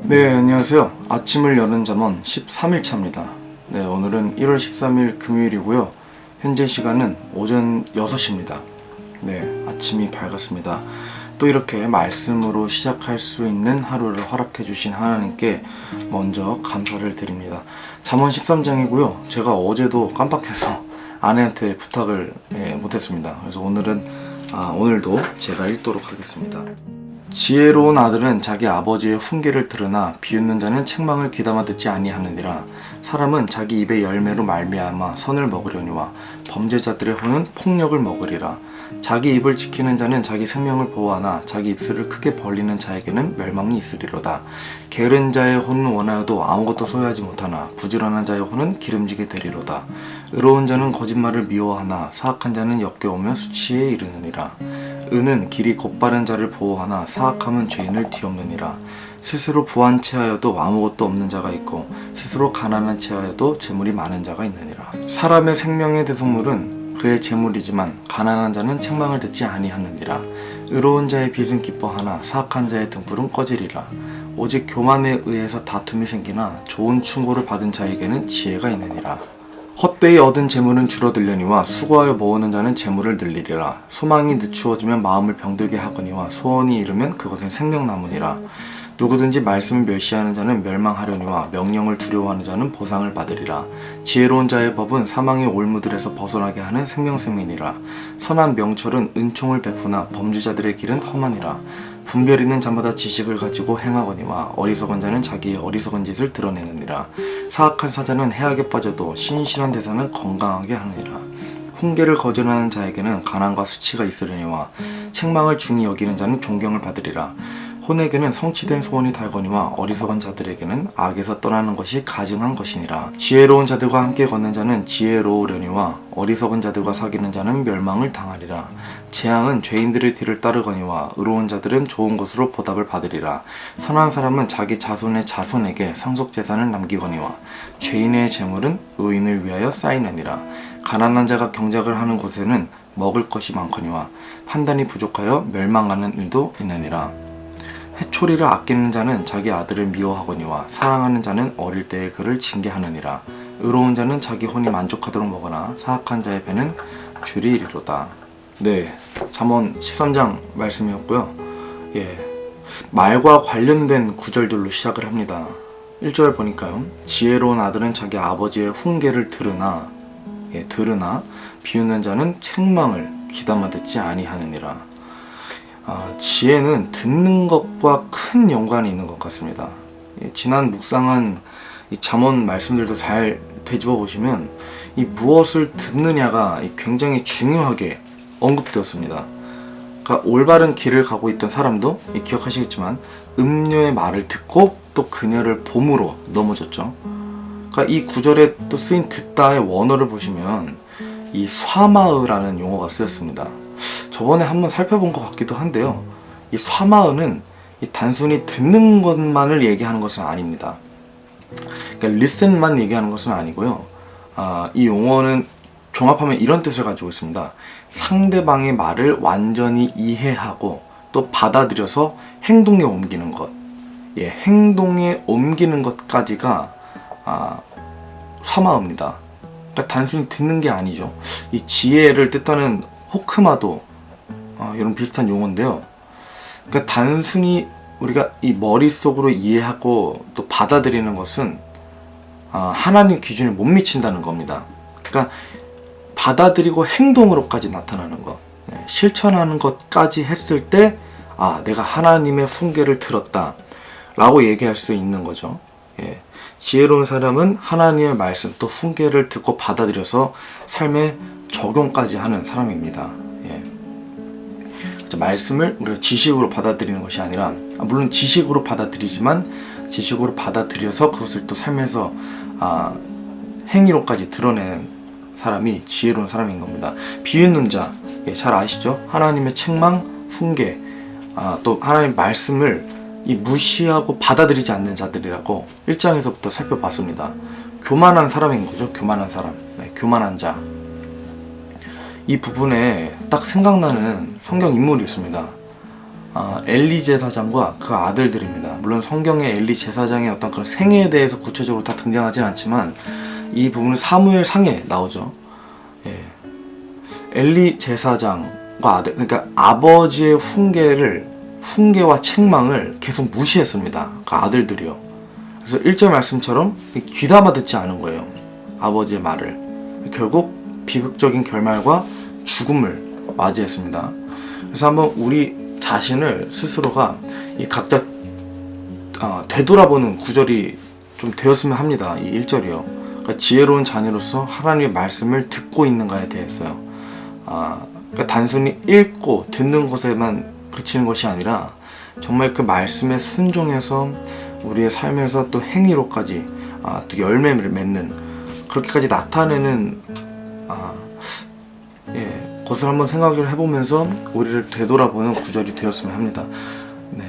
네, 안녕하세요. 아침을 여는 잠언 13일차입니다. 네, 오늘은 1월 13일 금요일이고요. 현재 시간은 오전 6시입니다. 네, 아침이 밝았습니다. 또 이렇게 말씀으로 시작할 수 있는 하루를 허락해 주신 하나님께 먼저 감사를 드립니다. 잠언 13장이고요. 제가 어제도 깜빡해서 아내한테 부탁을 못했습니다. 그래서 오늘도 제가 읽도록 하겠습니다. 지혜로운 아들은 자기 아버지의 훈계를 들으나 비웃는 자는 책망을 귀담아 듣지 아니하느니라. 사람은 자기 입의 열매로 말미암아 선을 먹으려니와 범죄자들의 혼은 폭력을 먹으리라. 자기 입을 지키는 자는 자기 생명을 보호하나 자기 입술을 크게 벌리는 자에게는 멸망이 있으리로다. 게으른 자의 혼은 원하여도 아무것도 소유하지 못하나 부지런한 자의 혼은 기름지게 되리로다. 의로운 자는 거짓말을 미워하나 사악한 자는 역겨우며 수치에 이르느니라. 은은 길이 곧바른 자를 보호하나 사악함은 죄인을 뒤엎느니라. 스스로 부한 체하여도 아무것도 없는 자가 있고 스스로 가난한 체하여도 재물이 많은 자가 있느니라. 사람의 생명의 대속물은 그의 재물이지만 가난한 자는 책망을 듣지 아니하느니라. 의로운 자의 빚은 기뻐하나 사악한 자의 등불은 꺼지리라. 오직 교만에 의해서 다툼이 생기나 좋은 충고를 받은 자에게는 지혜가 있느니라. 헛되이 얻은 재물은 줄어들려니와 수고하여 모으는 자는 재물을 늘리리라. 소망이 늦추어지면 마음을 병들게 하거니와 소원이 이르면 그것은 생명나무니라. 누구든지 말씀을 멸시하는 자는 멸망하려니와 명령을 두려워하는 자는 보상을 받으리라. 지혜로운 자의 법은 사망의 올무들에서 벗어나게 하는 생명샘이니라. 선한 명철은 은총을 베푸나 범죄자들의 길은 험하니라. 분별 있는 자마다 지식을 가지고 행하거니와 어리석은 자는 자기의 어리석은 짓을 드러내느니라. 사악한 사자는 해악에 빠져도 신실한 대사는 건강하게 하느니라. 훈계를 거절하는 자에게는 가난과 수치가 있으려니와 책망을 중히 여기는 자는 존경을 받으리라. 혼에게는 성취된 소원이 달거니와 어리석은 자들에게는 악에서 떠나는 것이 가증한 것이니라. 지혜로운 자들과 함께 걷는 자는 지혜로우려니와 어리석은 자들과 사귀는 자는 멸망을 당하리라. 재앙은 죄인들의 뒤를 따르거니와 의로운 자들은 좋은 것으로 보답을 받으리라. 선한 사람은 자기 자손의 자손에게 상속재산을 남기거니와 죄인의 재물은 의인을 위하여 쌓이느니라. 가난한 자가 경작을 하는 곳에는 먹을 것이 많거니와 판단이 부족하여 멸망하는 일도 있느니라. 해초리를 아끼는 자는 자기 아들을 미워하거니와 사랑하는 자는 어릴 때에 그를 징계하느니라. 의로운 자는 자기 혼이 만족하도록 먹으나 사악한 자의 배는 줄이 이리로다. 네, 잠언 13장 말씀이었고요. 말과 관련된 구절들로 시작을 합니다. 1절 보니까요. 지혜로운 아들은 자기 아버지의 훈계를 들으나 비웃는 자는 책망을 귀담아 듣지 아니하느니라. 지혜는 듣는 것과 큰 연관이 있는 것 같습니다. 지난 묵상한 이 잠언 말씀들도 잘 되짚어 보시면 이 무엇을 듣느냐가 굉장히 중요하게 언급되었습니다. 그러니까 올바른 길을 가고 있던 사람도 기억하시겠지만 음녀의 말을 듣고 또 그녀를 봄으로 넘어졌죠. 그러니까 이 구절에 또 쓰인 듣다의 원어를 보시면 이 쏴마으라는 용어가 쓰였습니다. 저번에 한번 살펴본 것 같기도 한데요. 이 쏴마으는 단순히 듣는 것만을 얘기하는 것은 아닙니다. 그러니까 listen만 얘기하는 것은 아니고요. 이 용어는 종합하면 이런 뜻을 가지고 있습니다. 상대방의 말을 완전히 이해하고 또 받아들여서 행동에 옮기는 것. 행동에 옮기는 것까지가 쏴마으입니다. 그러니까 단순히 듣는 게 아니죠. 이 지혜를 뜻하는 호크마도 이런 비슷한 용어인데요. 그러니까 단순히 우리가 이 머릿속으로 이해하고 또 받아들이는 것은 하나님 기준에 못 미친다는 겁니다. 그러니까 받아들이고 행동으로까지 나타나는 것, 실천하는 것까지 했을 때 내가 하나님의 훈계를 들었다 라고 얘기할 수 있는 거죠. 지혜로운 사람은 하나님의 말씀 또 훈계를 듣고 받아들여서 삶에 적용까지 하는 사람입니다. 말씀을 우리가 지식으로 받아들이는 것이 아니라 물론 지식으로 받아들이지만 지식으로 받아들여서 그것을 또 삶에서 행위로까지 드러내는 사람이 지혜로운 사람인 겁니다. 비웃는 자, 잘 아시죠? 하나님의 책망, 훈계, 또 하나님의 말씀을 무시하고 받아들이지 않는 자들이라고 1장에서부터 살펴봤습니다. 교만한 사람인 거죠. 교만한 사람, 교만한 자. 이 부분에 딱 생각나는 성경 인물이 있습니다. 엘리 제사장과 그 아들들입니다. 물론 성경에 엘리 제사장의 어떤 그런 생애에 대해서 구체적으로 다 등장하진 않지만 이 부분은 사무엘 상에 나오죠. 예. 엘리 제사장과 아들, 그러니까 아버지의 훈계와 책망을 계속 무시했습니다. 그 아들들이요. 그래서 1절 말씀처럼 귀담아 듣지 않은 거예요. 아버지의 말을. 결국 비극적인 결말과 죽음을 맞이했습니다. 그래서 한번 우리 자신을 스스로가 이 각자 되돌아보는 구절이 좀 되었으면 합니다. 이 1절이요. 그러니까 지혜로운 자녀로서 하나님의 말씀을 듣고 있는가에 대해서요. 그러니까 단순히 읽고 듣는 것에만 그치는 것이 아니라 정말 그 말씀에 순종해서 우리의 삶에서 또 행위로까지 또 열매를 맺는 그렇게까지 나타내는 것을 한번 생각을 해보면서 우리를 되돌아보는 구절이 되었으면 합니다. 네.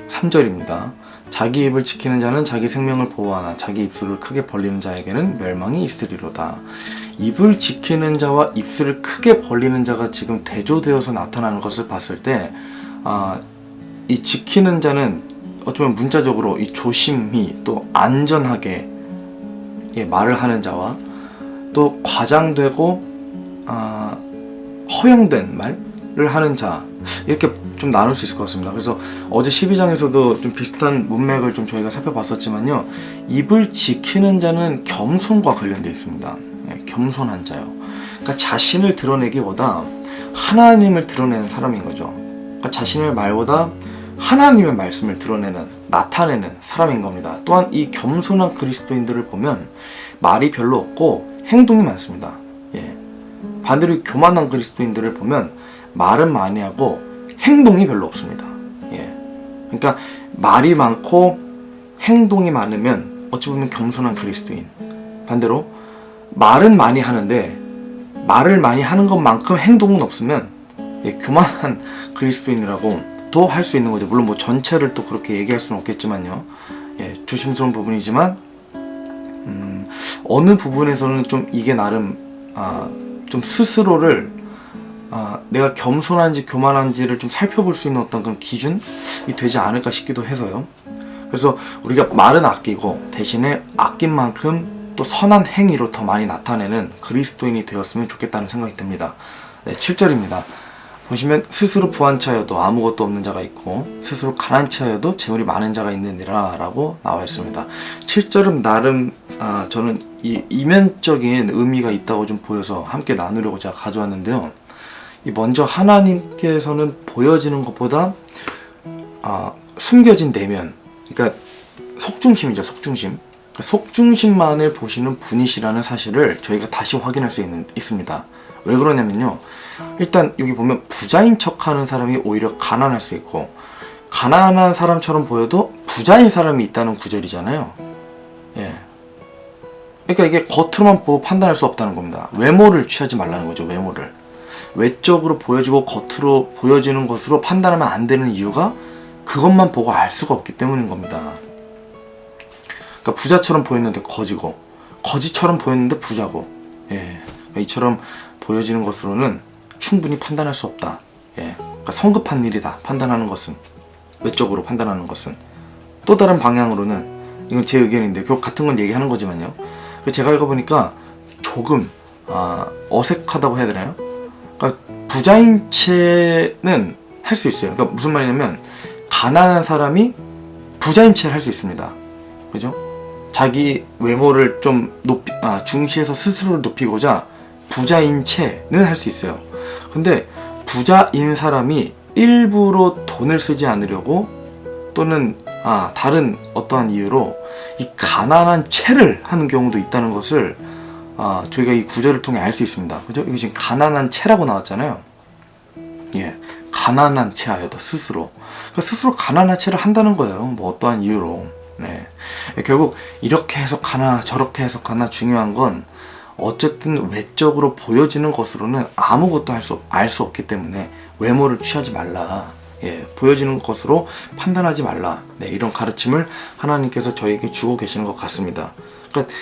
3절입니다. 자기 입을 지키는 자는 자기 생명을 보호하나 자기 입술을 크게 벌리는 자에게는 멸망이 있으리로다. 입을 지키는 자와 입술을 크게 벌리는 자가 지금 대조되어서 나타나는 것을 봤을 때 이 지키는 자는 어쩌면 문자적으로 이 조심히 또 안전하게 말을 하는 자와 또 과장되고 허용된 말을 하는 자 이렇게 좀 나눌 수 있을 것 같습니다. 그래서 어제 12장에서도 좀 비슷한 문맥을 좀 저희가 살펴봤었지만요, 입을 지키는 자는 겸손과 관련되어 있습니다. 겸손한 자요. 그러니까 자신을 드러내기보다 하나님을 드러내는 사람인 거죠. 그러니까 자신의 말보다 하나님의 말씀을 드러내는, 나타내는 사람인 겁니다. 또한 이 겸손한 그리스도인들을 보면 말이 별로 없고 행동이 많습니다. 반대로 교만한 그리스도인들을 보면 말은 많이 하고 행동이 별로 없습니다. 그러니까 말이 많고 행동이 많으면 어찌 보면 겸손한 그리스도인, 반대로 말은 많이 하는데 말을 많이 하는 것만큼 행동은 없으면 교만한 그리스도인이라고 또 할 수 있는 거죠. 물론 뭐 전체를 또 그렇게 얘기할 수는 없겠지만요. 조심스러운 부분이지만 어느 부분에서는 좀 이게 나름 좀 스스로를 내가 겸손한지 교만한지를 좀 살펴볼 수 있는 어떤 그런 기준이 되지 않을까 싶기도 해서요. 그래서 우리가 말은 아끼고 대신에 아낀 만큼 또 선한 행위로 더 많이 나타내는 그리스도인이 되었으면 좋겠다는 생각이 듭니다. 7절입니다. 보시면 스스로 부한 차여도 아무것도 없는 자가 있고 스스로 가난한 차여도 재물이 많은 자가 있느니라 라고 나와 있습니다. 7절은 나름 저는 이 이면적인 의미가 있다고 좀 보여서 함께 나누려고 제가 가져왔는데요. 먼저 하나님께서는 보여지는 것보다 숨겨진 내면, 그러니까 속중심이죠. 속중심. 그러니까 속중심만을 보시는 분이시라는 사실을 저희가 다시 확인할 수 있습니다. 왜 그러냐면요, 일단 여기 보면 부자인 척하는 사람이 오히려 가난할 수 있고 가난한 사람처럼 보여도 부자인 사람이 있다는 구절이잖아요. 그러니까 이게 겉으로만 보고 판단할 수 없다는 겁니다. 외모를 취하지 말라는 거죠. 외모를 외적으로 보여지고 겉으로 보여지는 것으로 판단하면 안 되는 이유가 그것만 보고 알 수가 없기 때문인 겁니다. 그러니까 부자처럼 보였는데 거지고 거지처럼 보였는데 부자고, 이처럼 보여지는 것으로는 충분히 판단할 수 없다. 그러니까 성급한 일이다. 판단하는 것은, 외적으로 판단하는 것은. 또 다른 방향으로는, 이건 제 의견인데 결국 같은 건 얘기하는 거지만요, 제가 읽어보니까 조금 어색하다고 해야 되나요? 그러니까 부자인 채는 할 수 있어요. 그러니까 무슨 말이냐면 가난한 사람이 부자인 채를 할 수 있습니다. 그죠? 자기 외모를 좀 중시해서 스스로를 높이고자 부자인 채는 할 수 있어요. 근데 부자인 사람이 일부러 돈을 쓰지 않으려고 또는 다른 어떠한 이유로 이 가난한 채를 하는 경우도 있다는 것을 저희가 이 구절을 통해 알 수 있습니다. 그죠? 이게 지금 가난한 채라고 나왔잖아요. 가난한 채하여도 스스로. 그러니까 스스로 가난한 채를 한다는 거예요. 뭐 어떠한 이유로. 결국 이렇게 해석하나 저렇게 해석하나 중요한 건 어쨌든 외적으로 보여지는 것으로는 아무것도 알 수 없기 때문에 외모를 취하지 말라. 보여지는 것으로 판단하지 말라. 이런 가르침을 하나님께서 저에게 주고 계시는 것 같습니다. 그러니까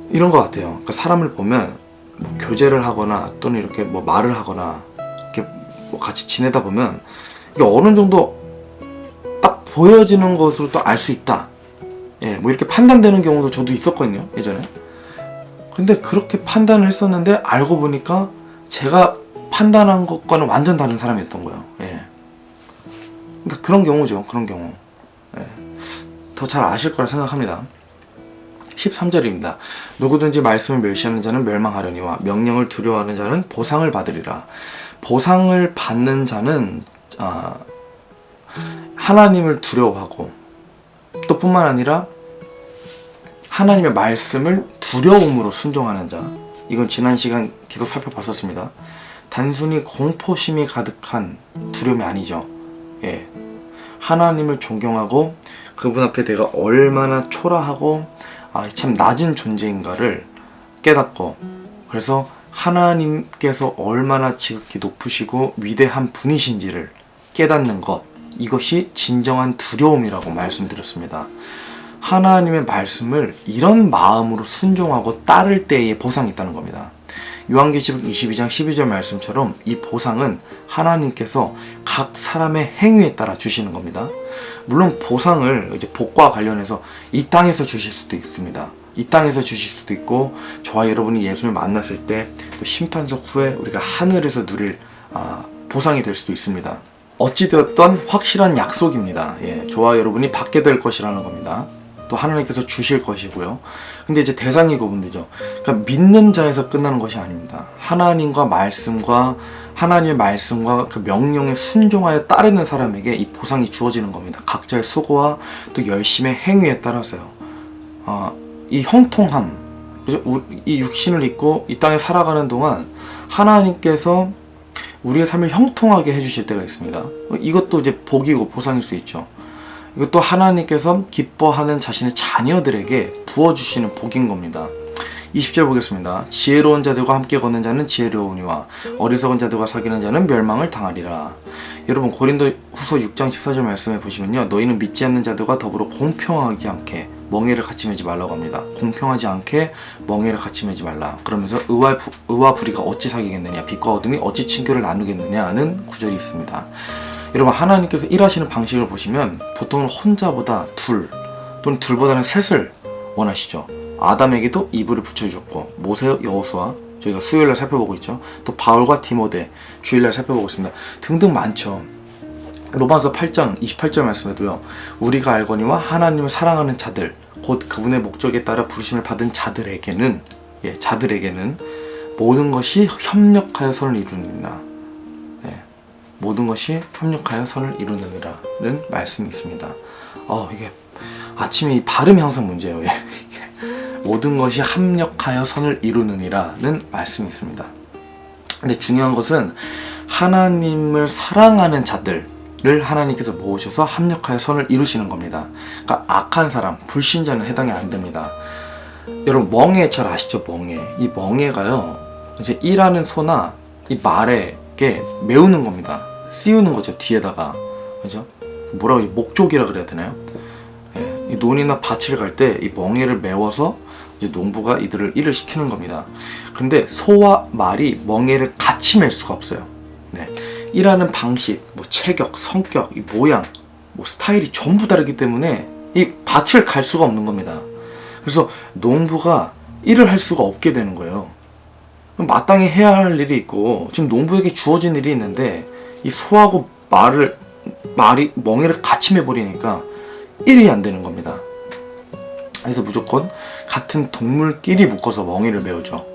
이런 것 같아요. 그러니까 사람을 보면 교제를 하거나 또는 이렇게 말을 하거나 이렇게 같이 지내다 보면 이게 어느 정도 딱 보여지는 것으로 또 알 수 있다. 예, 뭐 이렇게 판단되는 경우도 저도 있었거든요, 예전에. 근데 그렇게 판단을 했었는데 알고 보니까 제가 판단한 것과는 완전 다른 사람이었던 거예요. 예. 그러니까 그런 경우죠, 그런 경우. 예. 더 잘 아실 거라 생각합니다. 13절입니다. 누구든지 말씀을 멸시하는 자는 멸망하려니와 명령을 두려워하는 자는 보상을 받으리라. 보상을 받는 자는 하나님을 두려워하고 또 뿐만 아니라 하나님의 말씀을 두려움으로 순종하는 자. 이건 지난 시간 계속 살펴봤었습니다. 단순히 공포심이 가득한 두려움이 아니죠. 예. 하나님을 존경하고 그분 앞에 내가 얼마나 초라하고 참 낮은 존재인가를 깨닫고, 그래서 하나님께서 얼마나 지극히 높으시고 위대한 분이신지를 깨닫는 것, 이것이 진정한 두려움이라고 말씀드렸습니다. 하나님의 말씀을 이런 마음으로 순종하고 따를 때에 보상이 있다는 겁니다. 요한계시록 22장 12절 말씀처럼 이 보상은 하나님께서 각 사람의 행위에 따라 주시는 겁니다. 물론 보상을 이제 복과 관련해서 이 땅에서 주실 수도 있습니다. 이 땅에서 주실 수도 있고, 저와 여러분이 예수를 만났을 때 또 심판석 후에 우리가 하늘에서 누릴 보상이 될 수도 있습니다. 어찌되었던 확실한 약속입니다. 예, 저와 여러분이 받게 될 것이라는 겁니다. 또 하나님께서 주실 것이고요. 근데 이제 대상이 구분되죠. 그러니까 믿는 자에서 끝나는 것이 아닙니다. 하나님의 말씀과 그 명령에 순종하여 따르는 사람에게 이 보상이 주어지는 겁니다. 각자의 수고와 또 열심의 행위에 따라서요. 이 형통함, 그죠? 이 육신을 입고 이 땅에 살아가는 동안 하나님께서 우리의 삶을 형통하게 해주실 때가 있습니다. 이것도 이제 복이고 보상일 수 있죠. 이것도 하나님께서 기뻐하는 자신의 자녀들에게 부어주시는 복인 겁니다. 20절 보겠습니다. 지혜로운 자들과 함께 걷는 자는 지혜로우니와 어리석은 자들과 사귀는 자는 멸망을 당하리라. 여러분, 고린도 후서 6장 14절 말씀에 보시면요, 너희는 믿지 않는 자들과 더불어 공평하지 않게 멍에를 같이 매지 말라고 합니다. 공평하지 않게 멍에를 같이 매지 말라. 그러면서 의와 불의가 어찌 사귀겠느냐, 빛과 어둠이 어찌 친교를 나누겠느냐는 구절이 있습니다. 여러분, 하나님께서 일하시는 방식을 보시면 보통은 혼자보다 둘, 또는 둘보다는 셋을 원하시죠. 아담에게도 이브를 붙여주셨고, 모세, 여호수아, 저희가 수요일날 살펴보고 있죠. 또 바울과 디모데, 주일날 살펴보고 있습니다. 등등 많죠. 로마서 8장 28절 말씀에도요, 우리가 알거니와 하나님을 사랑하는 자들, 곧 그분의 목적에 따라 부르심을 받은 자들에게는 모든 것이 협력하여 선을 이루느니라. 모든 것이 협력하여 선을 이루느니라는 말씀이 있습니다. 이게 아침에 발음이 항상 문제예요. 모든 것이 합력하여 선을 이루느니라는 말씀이 있습니다. 근데 중요한 것은 하나님을 사랑하는 자들을 하나님께서 모으셔서 합력하여 선을 이루시는 겁니다. 그러니까 악한 사람, 불신자는 해당이 안 됩니다. 여러분, 멍에 잘 아시죠? 멍에. 이 멍에가요, 이제 일하는 소나 이 말에게 메우는 겁니다. 씌우는 거죠, 뒤에다가. 그죠? 목족이라 그래야 되나요? 예, 이 논이나 밭을 갈 때 이 멍에를 메워서 이제 농부가 이들을 일을 시키는 겁니다. 근데 소와 말이 멍에를 같이 맬 수가 없어요. 네. 일하는 방식, 체격, 성격, 이 모양, 스타일이 전부 다르기 때문에 이 밭을 갈 수가 없는 겁니다. 그래서 농부가 일을 할 수가 없게 되는 거예요. 마땅히 해야 할 일이 있고, 지금 농부에게 주어진 일이 있는데 이 소하고 말이 멍에를 같이 매버리니까 일이 안 되는 겁니다. 그래서 무조건 같은 동물끼리 묶어서 멍에를 메우죠.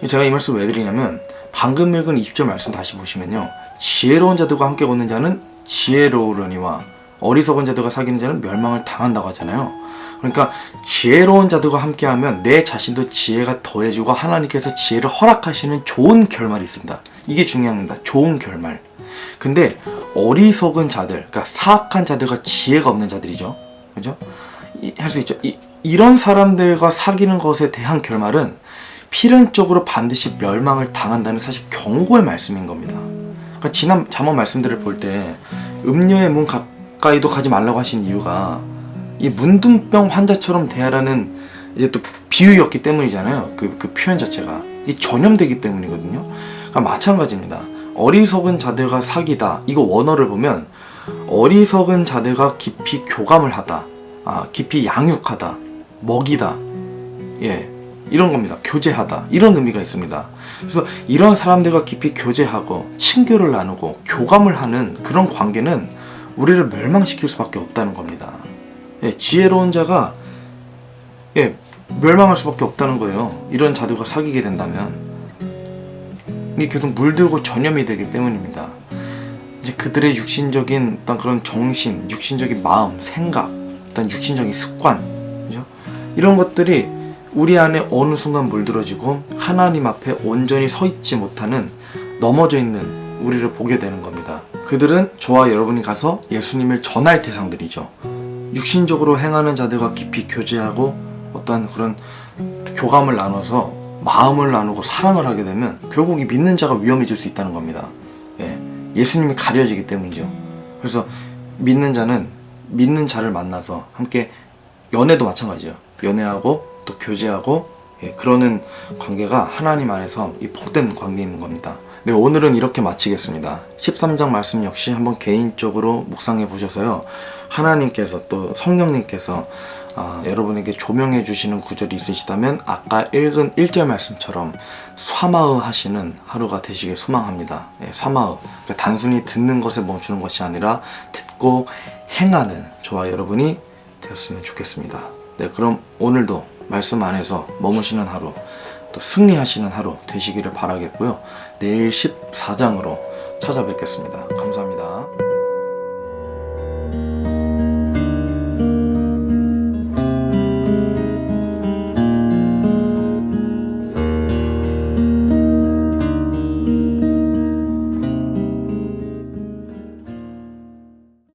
제가 이 말씀 왜 드리냐면, 방금 읽은 20절 말씀 다시 보시면요, 지혜로운 자들과 함께 걷는 자는 지혜로우려니와 어리석은 자들과 사귀는 자는 멸망을 당한다고 하잖아요. 그러니까 지혜로운 자들과 함께하면 내 자신도 지혜가 더해지고 하나님께서 지혜를 허락하시는 좋은 결말이 있습니다. 이게 중요합니다. 좋은 결말. 근데 어리석은 자들, 그러니까 사악한 자들과 지혜가 없는 자들이죠. 그죠? 할 수 있죠. 이런 사람들과 사귀는 것에 대한 결말은 필연적으로 반드시 멸망을 당한다는 사실 경고의 말씀인 겁니다. 그러니까 지난 잠언 말씀들을 볼 때 음녀의 문 가까이도 가지 말라고 하신 이유가 이 문둥병 환자처럼 대하라는 이제 또 비유였기 때문이잖아요. 그 표현 자체가 이 전염되기 때문이거든요. 그러니까 마찬가지입니다. 어리석은 자들과 사귀다, 이거 원어를 보면 어리석은 자들과 깊이 교감을 하다, 깊이 양육하다, 먹이다, 예, 이런 겁니다. 교제하다, 이런 의미가 있습니다. 그래서 이런 사람들과 깊이 교제하고 친교를 나누고 교감을 하는 그런 관계는 우리를 멸망시킬 수밖에 없다는 겁니다. 예, 지혜로운 자가 멸망할 수밖에 없다는 거예요. 이런 자들과 사귀게 된다면 이게 계속 물들고 전염이 되기 때문입니다. 이제 그들의 육신적인 어떤 그런 정신, 육신적인 마음, 생각, 어떤 육신적인 습관, 그죠? 이런 것들이 우리 안에 어느 순간 물들어지고 하나님 앞에 온전히 서 있지 못하는, 넘어져 있는 우리를 보게 되는 겁니다. 그들은 저와 여러분이 가서 예수님을 전할 대상들이죠. 육신적으로 행하는 자들과 깊이 교제하고 어떤 그런 교감을 나눠서 마음을 나누고 사랑을 하게 되면 결국 이 믿는 자가 위험해질 수 있다는 겁니다. 예수님이 가려지기 때문이죠. 그래서 믿는 자는 믿는 자를 만나서 함께, 연애도 마찬가지예요. 연애하고 또 교제하고 그러는 관계가 하나님 안에서 이 복된 관계인 겁니다. 네, 오늘은 이렇게 마치겠습니다. 13장 말씀 역시 한번 개인적으로 묵상해 보셔서요, 하나님께서 또 성령님께서 여러분에게 조명해 주시는 구절이 있으시다면 아까 읽은 1절 말씀처럼 사마의 하시는 하루가 되시길 소망합니다. 사마의, 그러니까 단순히 듣는 것에 멈추는 것이 아니라 듣고 행하는 저와 여러분이 되었으면 좋겠습니다. 네, 그럼 오늘도 말씀 안에서 머무시는 하루, 또 승리하시는 하루 되시기를 바라겠고요. 내일 14장으로 찾아뵙겠습니다. 감사합니다.